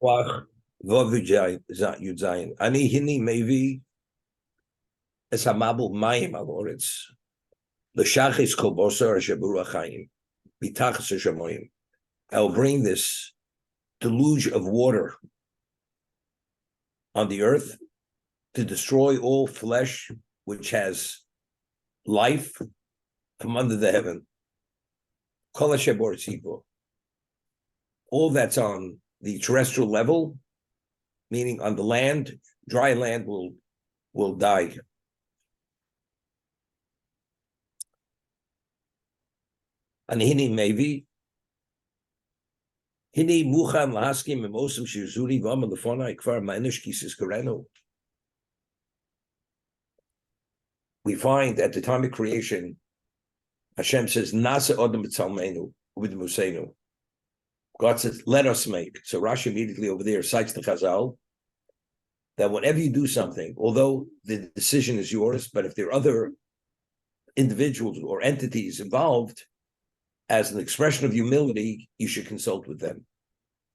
Wach, Vav Yud Zayin. Ani hini mevi es hamabul mayim al oretz. L'shachis kol bosar sheburu achayim. Bitachas hashamoyim. I'll bring this deluge of water on the earth to destroy all flesh which has life from under the heaven. Kol hashebor tzibo. All that's on the terrestrial level, meaning on the land, dry land will die. And hini mevi, hini muchan lahaskim emosim shirzuri v'am lefonai kvar ma'enish kisis karenu. We find at the time of creation, Hashem says, Nasa odem b'tzalmeinu u'b'dmusenu. God says, let us make. So Rashi immediately over there cites the Chazal that whenever you do something, although the decision is yours, but if there are other individuals or entities involved, as an expression of humility, you should consult with them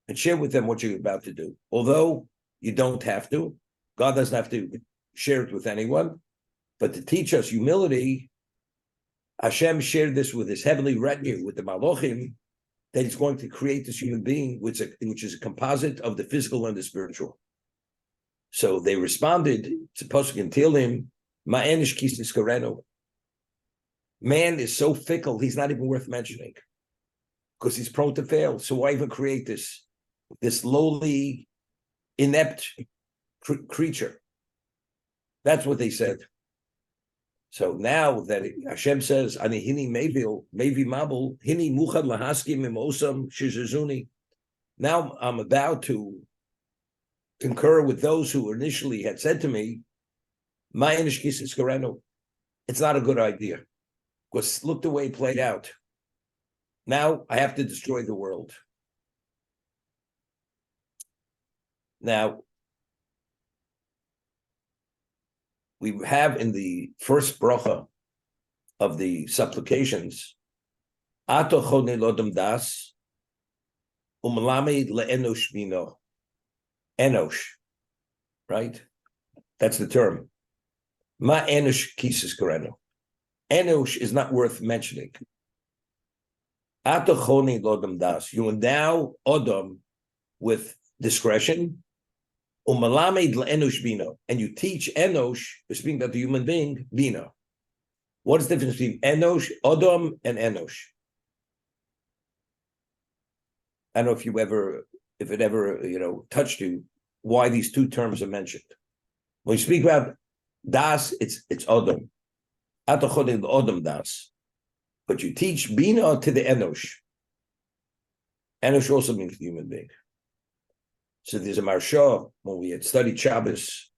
and share with them what you're about to do. Although you don't have to, God doesn't have to share it with anyone, but to teach us humility, Hashem shared this with his heavenly retinue, with the Malachim, that he's going to create this human being, which is a composite of the physical and the spiritual. So they responded, supposed to tell him, Ma'enish kisis kareno. Man is so fickle, he's not even worth mentioning because he's prone to fail. So why even create this lowly, inept creature? That's what they said. So now that Hashem says, "Ani hini mevi mabul hini muchad lahaskim imosam shizazuni." Now I'm about to concur with those who initially had said to me, "Ma'enish kisis karenu." It's not a good idea. Because look the way it played out. Now I have to destroy the world. Now, we have in the first bracha of the supplications, Ato chodei lodam das, umlami le'enosh bino. Enosh, right? That's the term. Ma enosh kisis karenu. Enosh is not worth mentioning. Atochoni lodam das. You endow Odom with discretion. Umalamed le'enosh bino. And you teach Enosh, speaking about the human being, bino. What is the difference between Enosh, Odom, and Enosh? I don't know if it ever, touched you, why these two terms are mentioned. When you speak about das, it's Odom. But you teach Bina to the Enosh. Enosh also means human being. So there's a Marsha, when we had studied Shabbos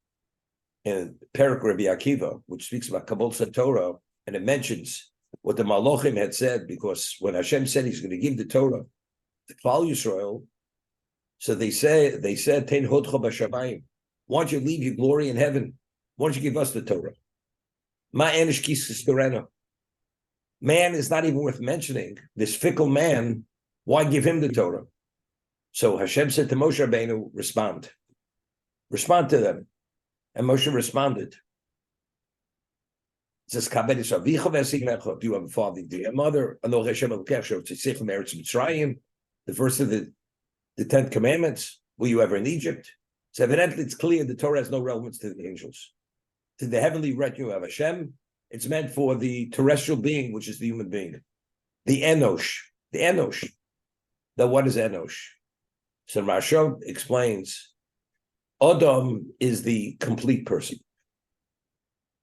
in Perak Rabbi Akiva, which speaks about Kabbalah Torah, and it mentions what the Malachim had said, because when Hashem said he's going to give the Torah to Klal Yisrael, so they said, Tein hodcha b'shamayim. Why don't you leave your glory in heaven? Why don't you give us the Torah? Man is not even worth mentioning. This fickle man, why give him the Torah? So Hashem said to Moshe Rabbeinu, respond to them. And Moshe responded. It says, do you have a father? Do you have a mother? The first of the 10 commandments. Were you ever in Egypt? So evidently it's clear the Torah has no relevance to the angels. To the heavenly retinue of Hashem, it's meant for the terrestrial being, which is the human being. The Enosh. Now, what is Enosh? So Marsha explains, Odom is the complete person.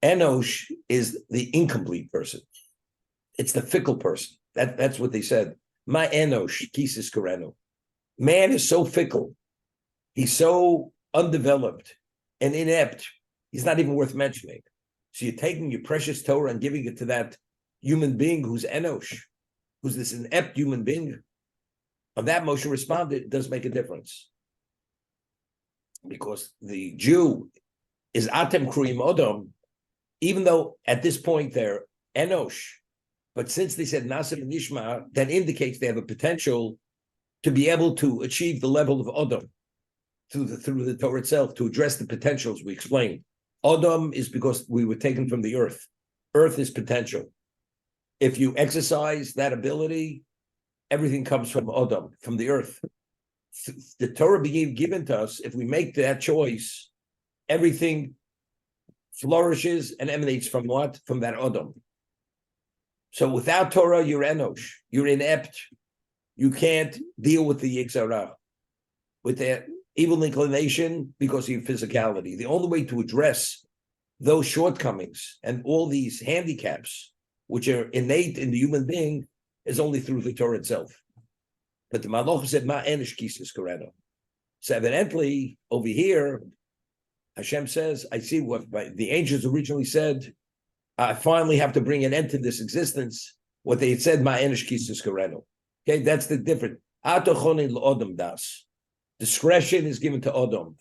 Enosh is the incomplete person. It's the fickle person. That's what they said. My Enosh, kisis karenu. Man is so fickle. He's so undeveloped and inept. He's not even worth mentioning. So you're taking your precious Torah and giving it to that human being who's Enosh, who's this inept human being. On that, Moshe responded, it does make a difference. Because the Jew is Atem Kruim Odom, even though at this point they're Enosh, but since they said Nasim and Nishma, that indicates they have a potential to be able to achieve the level of Odom. through the Torah itself to address the potentials we explained. Adam is because we were taken from the earth. Earth is potential. If you exercise that ability, everything comes from Adam, from the earth. The Torah being given to us. If we make that choice, everything flourishes and emanates from what? From that Adam. So without Torah, you're enosh. You're inept. You can't deal with the Yixarah, with that evil inclination because of your physicality. The only way to address those shortcomings and all these handicaps, which are innate in the human being, is only through the Torah itself. But the Malach said, "Ma enish kisas kareno." So evidently, over here, Hashem says, "I see what the angels originally said. I finally have to bring an end to this existence." What they had said, "Ma enish kisas kareno." Okay, that's the difference. Atochonin l'odam das. Discretion is given to Adam.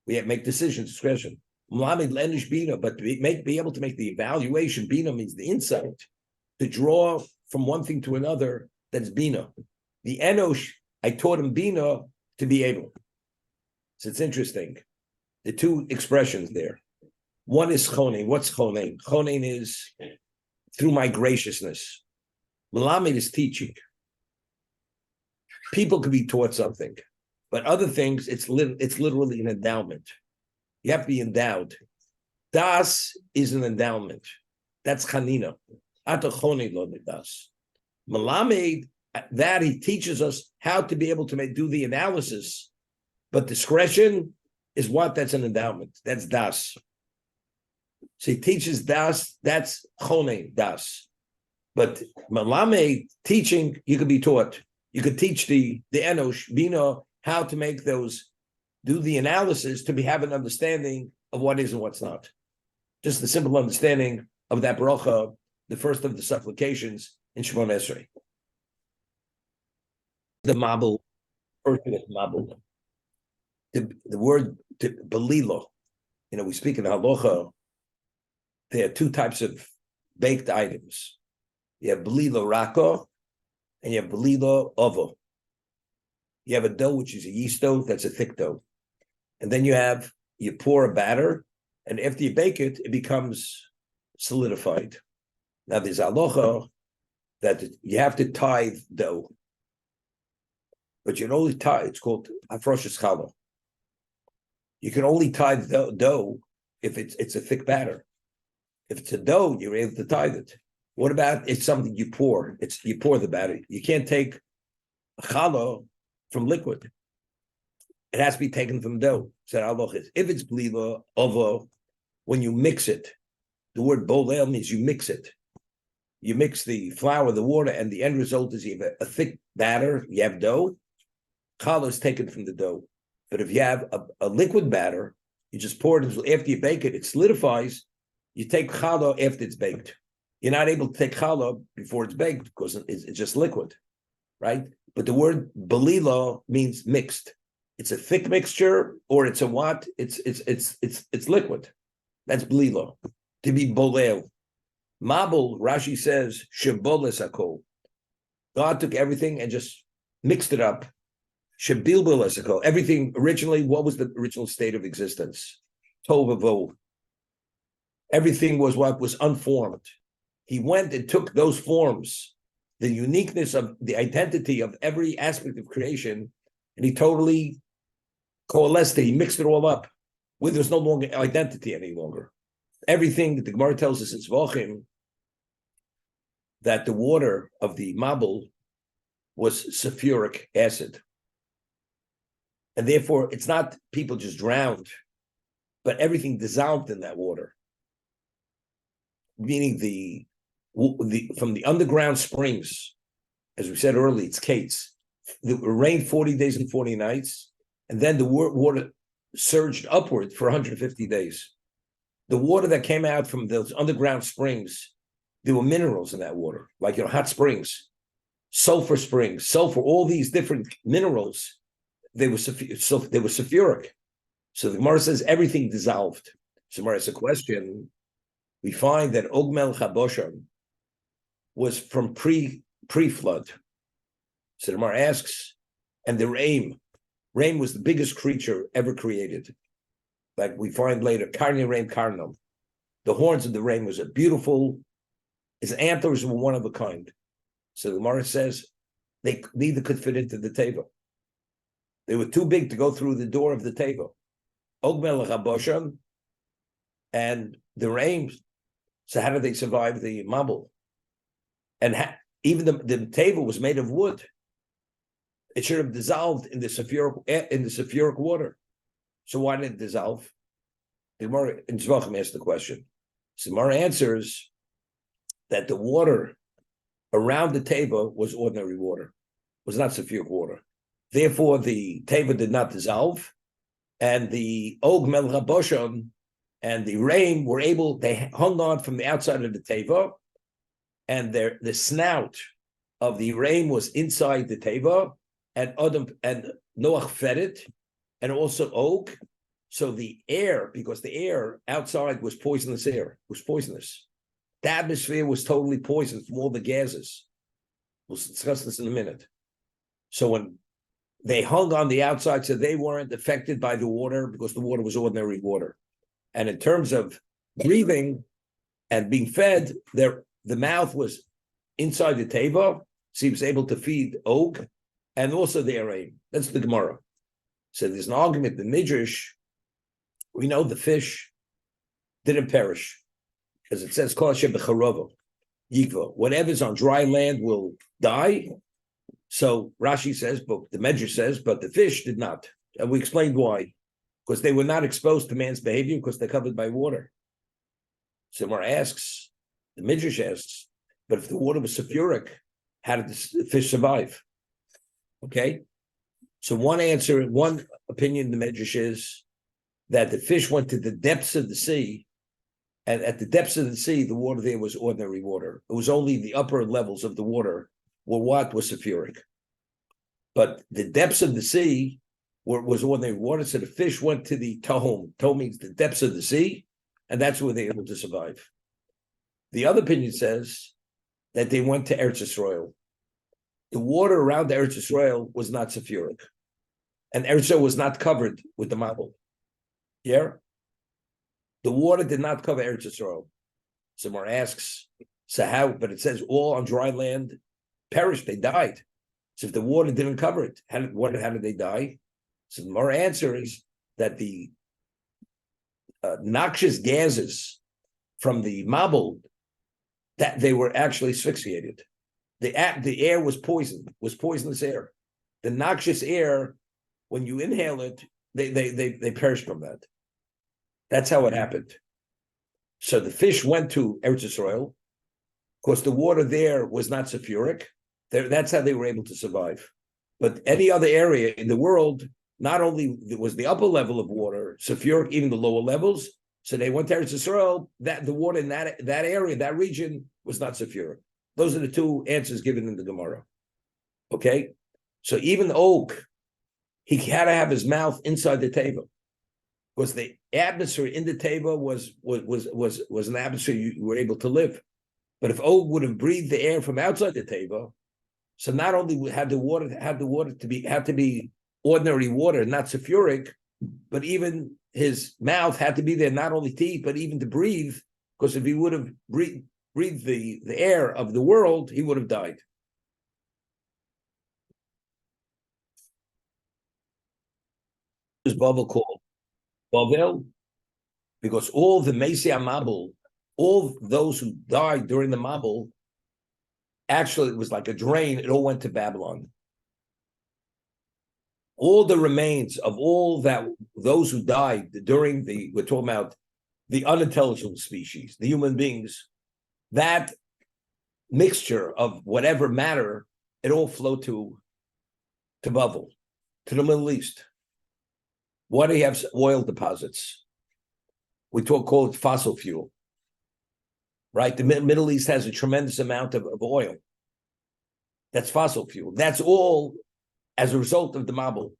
We have to make decisions. Discretion. Mlamid lenish bina, but be able to make the evaluation. Bina means the insight to draw from one thing to another. That's bina. The enosh, I taught him bina to be able. So it's interesting. The two expressions there. One is chonein. What's chonein? Chonein is through my graciousness. Melamed is teaching. People can be taught something, but other things, it's literally an endowment. You have to be endowed. Das is an endowment. That's chanina. Ata chonein lo das. Melamed, that he teaches us how to be able to do the analysis, but discretion is what? That's an endowment. That's das. So he teaches das, that's chonein, das. But malame, teaching, you could be taught. You could teach the enosh, bina, how to make those, do the analysis to have an understanding of what is and what's not. Just the simple understanding of that bracha, the first of the supplications in Shemon Esrei. The mabul, first of mabul. The word belilo, we speak in halacha. There are two types of baked items. You have belilo raka, and you have belilo ovo. You have a dough which is a yeast dough, that's a thick dough, and then you pour a batter, and after you bake it, it becomes solidified. Now there's halacha that you have to tithe dough, but you can only tithe. It's called afroshes challah. You can only tithe dough if it's a thick batter. If it's a dough, you're able to tithe it. What about it's something you pour? You pour the batter. You can't take challah from liquid. It has to be taken from dough. So if it's bliva, ovo, when you mix it, the word bolel means you mix it. You mix the flour, the water, and the end result is you have a thick batter, you have dough. Challah is taken from the dough. But if you have a liquid batter, you just pour it after you bake it, it solidifies. You take challah after it's baked. You're not able to take challah before it's baked because it's just liquid, right? But the word belila means mixed. It's a thick mixture, or it's a what? It's liquid. That's belila. To be bolel. Mabul, Rashi says, sheboles hakol. God took everything and just mixed it up. Shebilbil esakol. Everything originally, what was the original state of existence? Tov v'vo. Everything was what was unformed. He went and took those forms, the uniqueness of the identity of every aspect of creation, and he totally coalesced it. He mixed it all up, where there's no longer identity any longer. Everything that the Gemara tells us in Zvachim, that the water of the Mabul was sulfuric acid. And therefore, it's not people just drowned, but everything dissolved in that water. Meaning from the underground springs, as we said earlier, it's Kates. It rained 40 days and 40 nights, and then the water surged upward for 150 days. The water that came out from those underground springs, there were minerals in that water, like hot springs, sulfur, all these different minerals. They were sulfuric. So the Gemara says everything dissolved. So Gemara asks a question. We find that Ogmel Chabosham was from pre-flood. So the Gemara asks, and the Re'im, Rain was the biggest creature ever created. Like we find later, Karni Rain Karnam. The horns of the rain was a beautiful, his antlers were one of a kind. So the Gemara says they neither could fit into the table. They were too big to go through the door of the table. Og Melech HaBoshan and the rain. So how did they survive the Mabul? And even the table was made of wood. It should have dissolved in the sulfuric water. So why did it dissolve? The Gemara in Zvachim asked the question. So the Gemara answers that the water around the table was ordinary water, was not sulfuric water. Therefore, the table did not dissolve, and the Og Melech HaBoshan and the rain were able. They hung on from the outside of the table, and the snout of the rain was inside the table, and Adam and Noach fed it, and also Og. So the air, because the air outside was poisonous air, was poisonous. The atmosphere was totally poisoned from all the gases. We'll discuss this in a minute. So when they hung on the outside, so they weren't affected by the water because the water was ordinary water. And in terms of breathing and being fed, the mouth was inside the table, so he was able to feed Og, and also the Araim. That's the Gemara. So there's an argument, the Midrash, we know the fish didn't perish, because it says, whatever's on dry land will die. So Rashi says, but the Midrash says, but the fish did not. And we explained why. Because they were not exposed to man's behavior, because they're covered by water. So Mar asks, the Midrash asks, but if the water was sulfuric, how did the fish survive? Okay? So one opinion in the Midrash is that the fish went to the depths of the sea, and at the depths of the sea, the water there was ordinary water. It was only the upper levels of the water were what was sulfuric. But the depths of the sea was ordinary water, so the fish went to the Tahom. Tahom means the depths of the sea, and that's where they were able to survive. The other opinion says that they went to Eretz Yisrael. The water around Eretz Yisrael was not sulfuric, and Eretz Yisrael was not covered with the marble. Yeah? The water did not cover Eretz Yisrael. Someone asks, so how? But it says all on dry land perished, they died. So if the water didn't cover it, how did they die? So the more answer is that the noxious gases from the marble, that they were actually asphyxiated. The air was poisonous air. The noxious air, when you inhale it, they perished from that. That's how it happened. So the fish went to Eretz Yisrael, because the water there was not sulfuric. That's how they were able to survive. But any other area in the world, not only was the upper level of water sulfuric, even the lower levels, so they went to Eretz Yisrael, that the water in that area, that region, was not sulfuric. Those are the two answers given in the Gemara. Okay? Og, he had to have his mouth inside the table, because the atmosphere in the table was an atmosphere you were able to live. But if Og would have breathed the air from outside the table, so not only had the water to be ordinary water, not sulfuric, but even his mouth had to be there, not only to eat, but even to breathe, because if he would have breathed the air of the world, he would have died. Is Bavel called Bavel? Because all the Mesia Mabul, all those who died during the Mabul, actually it was like a drain, it all went to Babylon. All the remains of those who died during we're talking about the unintelligent species, the human beings, that mixture of whatever matter, it all flowed to Bavel, to the Middle East. Why do you have oil deposits? We call it fossil fuel, right? The Middle East has a tremendous amount of oil. That's fossil fuel. That's all as a result of the Mabul.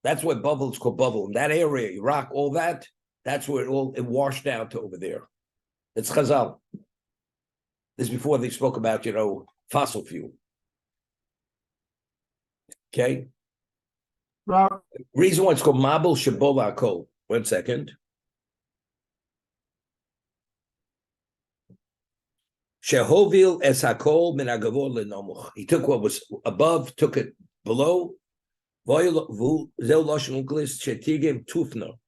That's what Bavel is called Bavel. In that area, Iraq, all that, that's where it washed out to over there. It's Chazal. This is before they spoke about, fossil fuel. Okay? Rob, Reason why it's called Mabul Shabola Kol. 1 second. Shehovil es hakol min agavor lenomuch. He took what was above, took it below. Zeu loshen unglis shetigim tufno.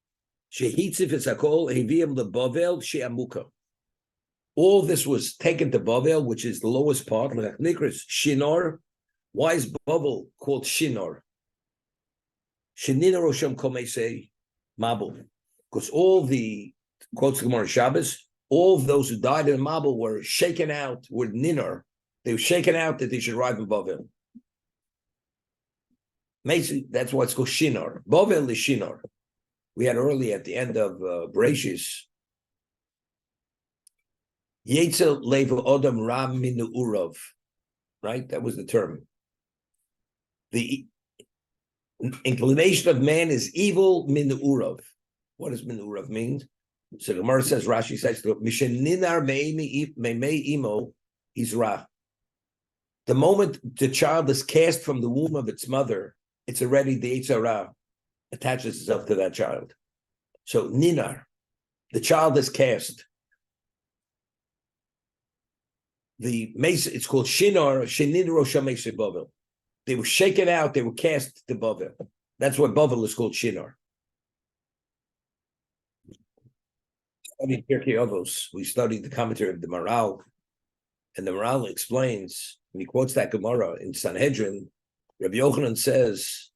Shehitzif es hakol heviim lebavel sheamuka. All this was taken to Bavel, which is the lowest part, like Nikris, Shinor. Why is Bavel called Shinor? Shinina Rosham Komese Mabul. Because all the, quotes Gemara Shabbos, all of those who died in Mabul were shaken out, were Ninor. They were shaken out that they should arrive in Bavel. That's why it's called Shinor. Bavel is Shinor. We had earlier at the end of Bereshis, Yetzel Level Odom Ram Minu Urov, right? That was the term. The inclination of man is evil Minu Urov. What does Minu Urov mean? So the Gemara says, Rashi says, Misheninar Meimei Imo Izra. The moment the child is cast from the womb of its mother, it's already the Yetzer Hara attaches itself to that child. So Ninar, the child is cast. The Mesa, it's called Shinar, Shenin Rosha Mesa Bavel. They were shaken out, they were cast to Bavel. That's why Bavel is called Shinar. We studied the commentary of the Maral, and the Maral explains, when he quotes that Gemara in Sanhedrin, Rabbi Yochanan says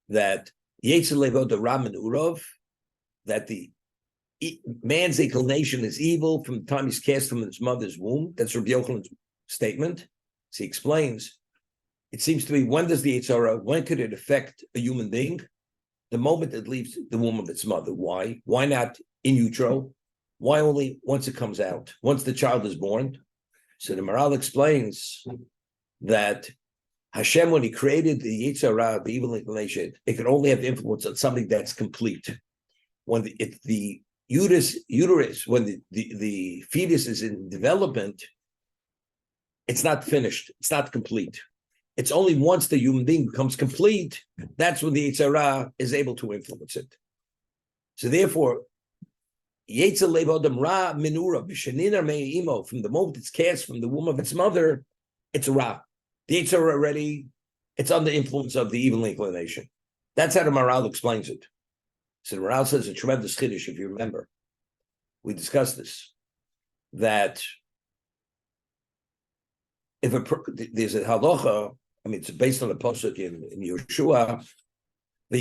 that Yetzel Levo the Raman Urov, that the man's inclination is evil from the time he's cast from his mother's womb. That's Rabbi Yochanan's statement. So he explains, it seems to be, when does the Yetzer Hara, when could it affect a human being? The moment it leaves the womb of its mother. Why? Why not in utero? Why only once it comes out? Once the child is born? So the Maral explains that Hashem, when he created the Yetzer Hara, the evil inclination, it can only have influence on something that's complete. When the uterus, when the fetus is in development, it's not finished, it's not complete. It's only once the human being becomes complete, that's when the Yetzer Hara is able to influence it. So therefore, Yetzel Lev Adam Ra Minura B'Sheninar Mei Imo, from the moment it's cast from the womb of its mother, it's Ra. The Yetzer Hara already, it's under influence of the evil inclination. That's how the Maral explains it. So the Maral says a tremendous chiddush, if you remember. We discussed this, that if there's a halacha, I mean, it's based on a pasuk in Yeshua, the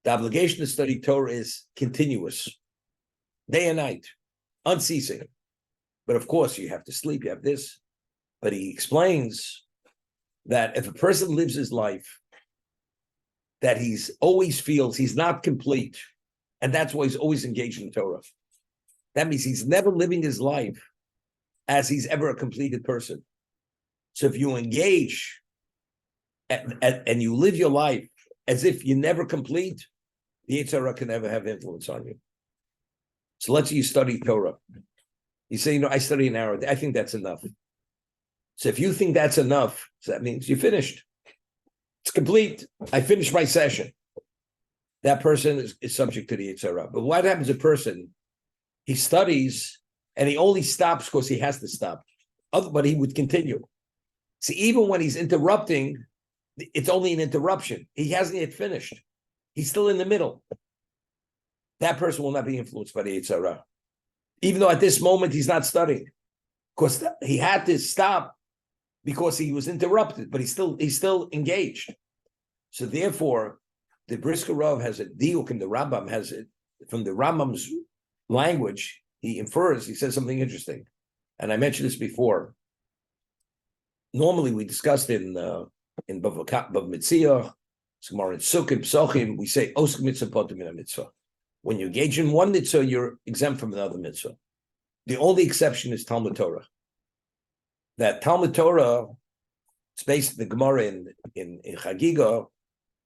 obligation to study Torah is continuous, day and night, unceasing. But of course, you have to sleep, you have this. But he explains that if a person lives his life, that he's always feels he's not complete, and that's why he's always engaged in Torah. That means he's never living his life as he's ever a completed person. So if you engage and you live your life as if you're never complete, the Yetzer Hara can never have influence on you. So let's say you study Torah. You say, I study an hour a day. I think that's enough. So if you think that's enough, so that means you finished. It's complete. I finished my session. That person is subject to the Yetzer Hara. But what happens to a person, he studies and he only stops because he has to stop. But he would continue. See, even when he's interrupting, it's only an interruption. He hasn't yet finished. He's still in the middle. That person will not be influenced by the Yetzer Hara. Even though at this moment he's not studying. Because he had to stop because he was interrupted, but he's still engaged. So therefore, the Brisker Rav has a diuk, and the Rambam has it from the Rambam's language. He says something interesting, and I mentioned this before. Normally, we discussed in Bav Mitzvah, Gemara in Sukkot, Psochim, we say Osek Mitzvah Potem Min Mitzvah. When you engage in one mitzvah, you're exempt from another mitzvah. The only exception is Talmud Torah. That Talmud Torah, it's based the Gemara in Chagiga,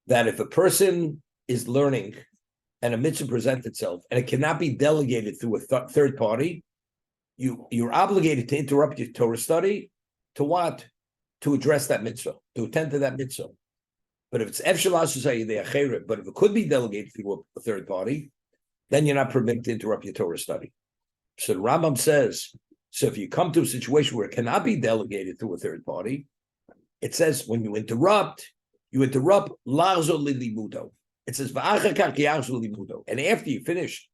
that if a person is learning and a mitzvah presents itself and it cannot be delegated through a third party, you're obligated to interrupt your Torah study to what? To address that mitzvah, to attend to that mitzvah. But if it's efshel society, they are. But if it could be delegated through a third party, then you're not permitted to interrupt your Torah study. So the Rambam says, so if you come to a situation where it cannot be delegated through a third party, it says when you interrupt larzo lilimudo. It says va'achakach yarzo limudo. And after you finish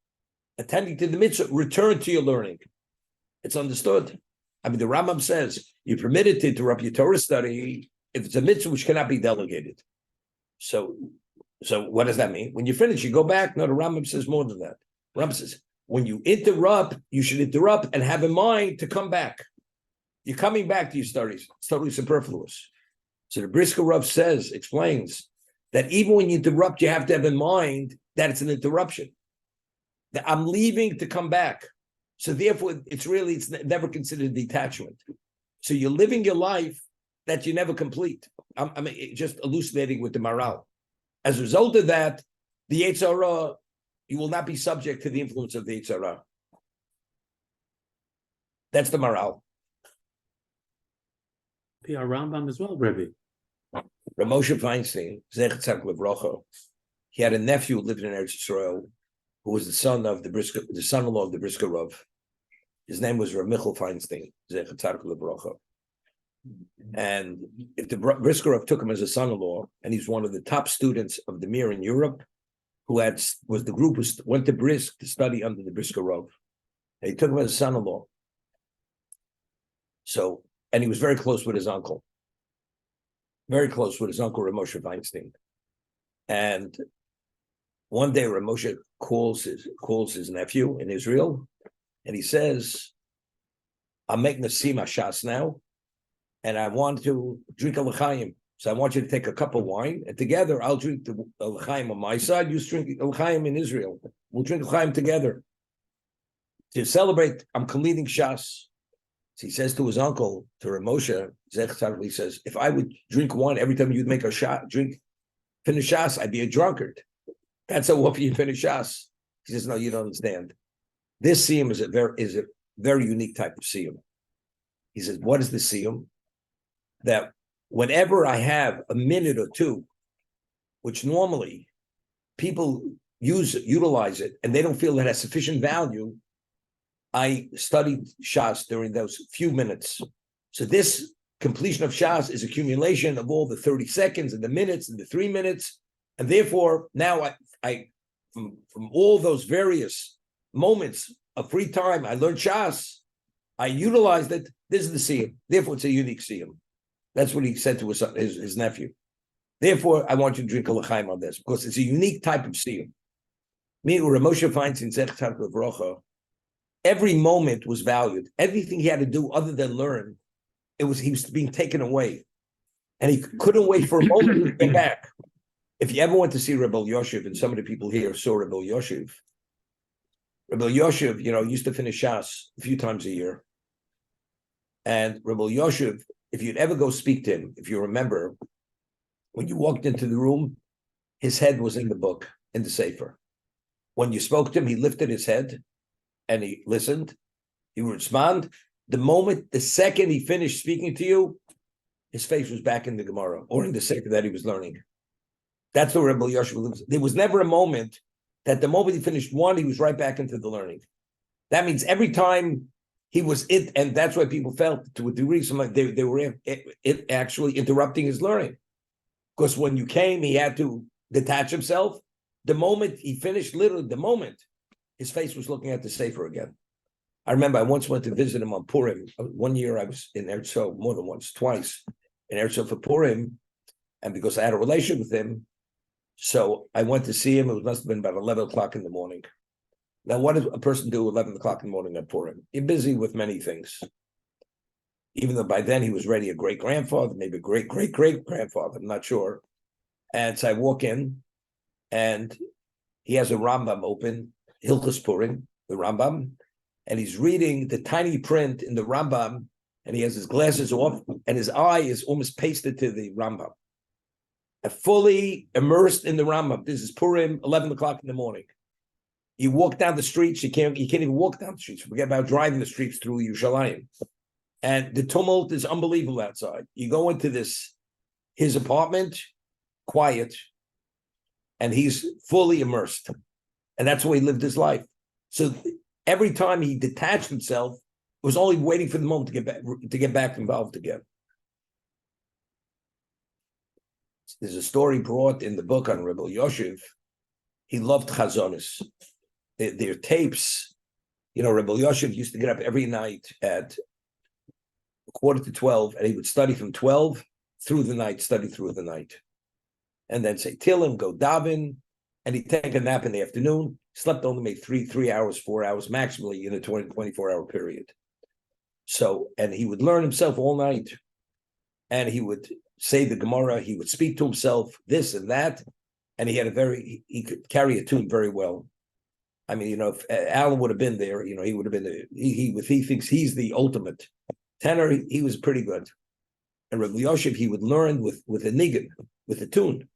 attending to the mitzvah, return to your learning. It's understood. I mean, the Rambam says you're permitted to interrupt your Torah study if it's a mitzvah which cannot be delegated. So what does that mean? When you finish, you go back. No, the Rambam says more than that. The Rambam says when you interrupt, you should interrupt and have in mind to come back. You're coming back to your studies. It's totally superfluous. So the Brisker Rav explains that even when you interrupt, you have to have in mind that it's an interruption. That I'm leaving to come back. So therefore, it's never considered detachment. So you're living your life that you never complete. I mean, just elucidating with the Maral. As a result of that, the Yetzer Hara, you will not be subject to the influence of the Yetzer Hara. That's the Maral. Our Rambam as well, Rebbe. Ramosha Feinstein, Zechet Tzaddik Levrocha, he had a nephew who lived in Eretz Yisrael, who was the son-in-law of the Brisker Rav. His name was Rav Michal Feinstein, Zechet Tzaddik Levrocha. And if the Brisker Rav took him as a son-in-law, and he's one of the top students of the Mir in Europe, who went to Brisk to study under the Brisker Rav. And he took him as a son-in-law. So, and he was very close with his uncle. Very close with his uncle, Ramosha Feinstein. And one day Ramosha calls his nephew in Israel, and he says, I'm making a sima shas now, and I want to drink a l'chaim. So I want you to take a cup of wine, and together I'll drink the l'chaim on my side, you drink l'chaim in Israel. We'll drink l'chaim together. To celebrate, I'm completing shas. So he says to his uncle, to Ramosha, he says, if I would drink wine every time you'd make a shot, finish shas, I'd be a drunkard. That's how often you finish shas. He says, no, you don't understand. This siyum is a very unique type of siyum. He says, what is the siyum? That whenever I have a minute or two, which normally people utilize it, and they don't feel it has sufficient value, I studied shas during those few minutes. So this completion of shas is accumulation of all the 30 seconds and the minutes and the 3 minutes. And therefore, now I from all those various moments of free time, I learned shas, I utilized it. This is the siyum. Therefore, it's a unique siyum. That's what he said to his nephew. Therefore, I want you to drink a l'chaim on this, because it's a unique type of siyum. Me, Ramosha Feinstein, Zechet Tzaddik Levrocha, every moment was valued. Everything he had to do other than learn, he was being taken away. And he couldn't wait for a moment to get back. If you ever went to see Rebbe Yoshev, and some of the people here saw Rebbe Yoshev used to finish shas a few times a year. And Rebbe Yoshev, if you'd ever go speak to him, if you remember, when you walked into the room, his head was in the book, in the sefer. When you spoke to him, he lifted his head, and he listened, he would respond. The second he finished speaking to you, his face was back in the Gemara or in the Sefer that he was learning. That's the Rebbe Yoshev lives. There was never a moment that the moment he finished one, he was right back into the learning. That means every time he was it, and that's why people felt to a degree, they were actually interrupting his learning. Because when you came, he had to detach himself. The moment he finished, literally the moment, his face was looking at the Sefer again. I remember I once went to visit him on Purim. One year I was in Eretz Yisrael, more than once, twice, in Eretz Yisrael for Purim. And because I had a relationship with him, so I went to see him. It must have been about 11 o'clock in the morning. Now, what does a person do 11 o'clock in the morning at Purim? You're busy with many things. Even though by then he was already a great-grandfather, maybe a great-great-great-grandfather, I'm not sure. And so I walk in, and he has a Rambam open, Hilchos Purim, the Rambam, and he's reading the tiny print in the Rambam, and he has his glasses off, and his eye is almost pasted to the Rambam. Fully immersed in the Rambam. This is Purim, 11 o'clock in the morning. You walk down the streets, you can't even walk down the streets. Forget about driving the streets through Yerushalayim. And the tumult is unbelievable outside. You go into his apartment, quiet, and he's fully immersed. And that's the way he lived his life. So every time he detached himself, it was only waiting for the moment to get back involved again. There's a story brought in the book on Rebbe Yoshev. He loved chazonis. Their tapes, Rebbe Yoshev used to get up every night at 11:45, and he would study from 12 through the night, study through the night. And then say Tillim, go daven, and he'd take a nap in the afternoon, slept only maybe 3 hours, 4 hours, maximally in a 24-hour period. So, and he would learn himself all night, and he would say the Gemara, he would speak to himself, this and that, and he could carry a tune very well. I mean, if Alan would have been there, he would have been, if he thinks he's the ultimate tenor, he was pretty good. And Rabbi Yoshev, he would learn with a niggin, with a tune.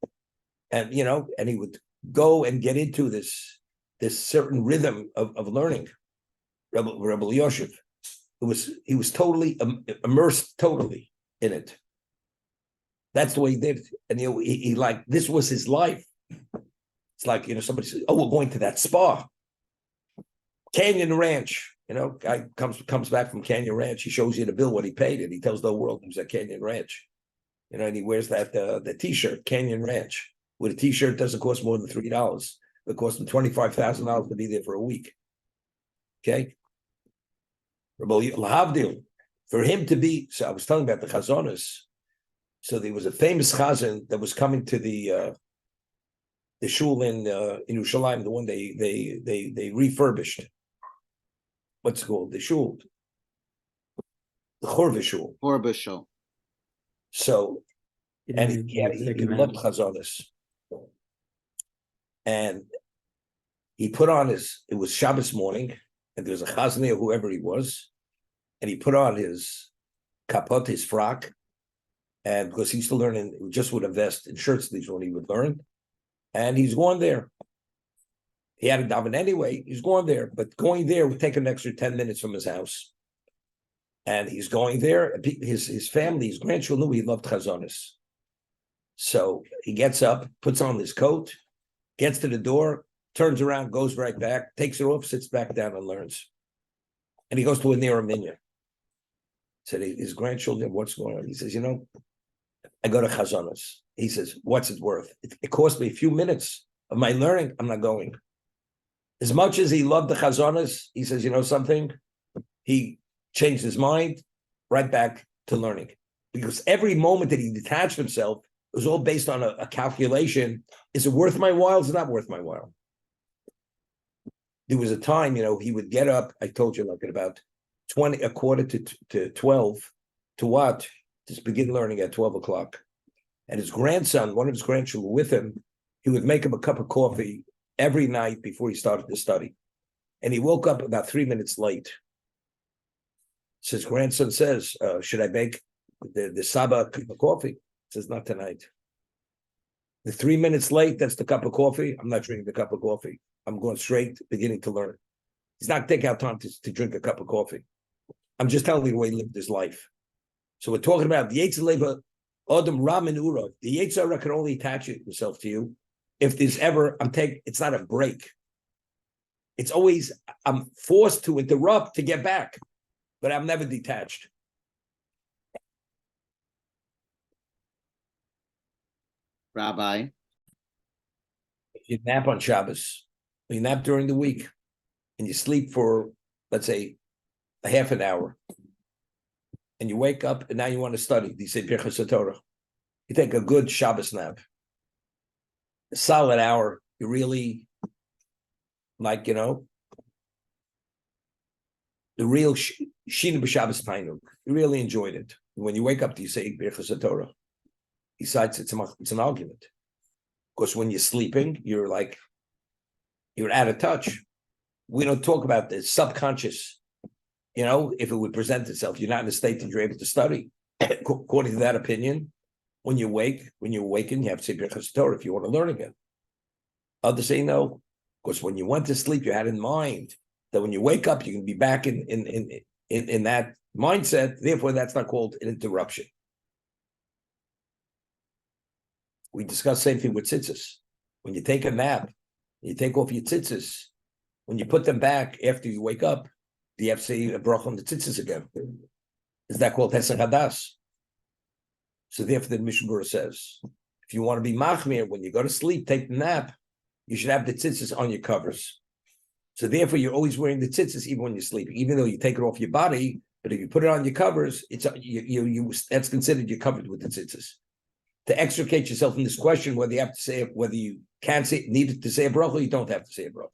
And, and he would go and get into this certain rhythm of learning. Rabbi Yoshev, he was totally immersed totally in it. That's the way he did. And he like, this was his life. It's like, somebody says, oh, we're going to that spa. Canyon Ranch, guy comes back from Canyon Ranch. He shows you the bill, what he paid, and he tells the whole world he was at Canyon Ranch. And he wears the T-shirt, Canyon Ranch. With a T-shirt, doesn't cost more than $3. It cost him $25,000 to be there for a week. Okay? Lahavdil, for him to be, so I was telling about the Chazonis. So there was a famous Chazan that was coming to the shul in Yerushalayim, the one they refurbished. What's it called? The shul. The Chorva shul. Chorva shul. So, and he loved Chazonis. And he put on it was Shabbos morning, and there was a Chazan or whoever he was, and he put on his kapot, his frock, and because he's still learning, just with a vest and shirt sleeves when he would learn, and he's going there. He had a daven anyway. He's going there, but going there would take an extra 10 minutes from his house. And he's going there. His family, his grandchildren knew he loved Chazonis. So he gets up, puts on his coat, gets to the door, turns around, goes right back, takes it off, sits back down and learns. And he goes to a near minyan. Said his grandchildren, what's going on? He says, I go to Chazonis. He says, what's it worth? It cost me a few minutes of my learning. I'm not going. As much as he loved the Chazonis, he says, something? He changed his mind right back to learning. Because every moment that he detached himself, it was all based on a calculation. Is it worth my while? Is it not worth my while? There was a time, he would get up, I told you, like at about 11:45 to what? To begin learning at 12 o'clock. And his grandson, one of his grandchildren with him, he would make him a cup of coffee every night before he started to study. And he woke up about 3 minutes late. So his grandson says, should I make the Saba cup of coffee? He says, not tonight. The 3 minutes late, that's the cup of coffee. I'm not drinking the cup of coffee. I'm going straight, beginning to learn. He's not taking out time to drink a cup of coffee. I'm just telling you the way he lived his life. So we're talking about the Yetzer Leva, Adam Ram and Ura. The Yetzer Hara can only attach itself to you if there's ever, it's not a break. It's always, I'm forced to interrupt to get back, but I'm never detached. Rabbi, If you nap on Shabbos, you nap during the week, and you sleep for, let's say, a half an hour, and you wake up, and now you want to study. You say Birchas Torah. You take a good Shabbos nap, a solid hour. You really, the real Shina b'Shabbos Tainug. You really enjoyed it. When you wake up, do you say Birchas Torah? Besides, it's an argument. Because when you're sleeping, you're out of touch. We don't talk about the subconscious. If it would present itself, you're not in a state that you're able to study. According to that opinion, when you awaken, you have to say Birchas Torah if you want to learn again. Others say no, because when you went to sleep, you had in mind that when you wake up, you can be back in that mindset. Therefore, that's not called an interruption. We discussed same thing with tzitzis. When you take a nap, you take off your tzitzis. When you put them back after you wake up, do you have to say a bracha on the tzitzis again? Is that called Hesed Hadas? So therefore, the Mishnah Berurah says, if you want to be machmir, when you go to sleep, take the nap, you should have the tzitzis on your covers. So therefore, you're always wearing the tzitzis even when you're sleeping, even though you take it off your body. But if you put it on your covers, it's that's considered you're covered with the tzitzis. To extricate yourself from this question, whether you have to say, whether you can't say, need to say a bracha, you don't have to say a bracha.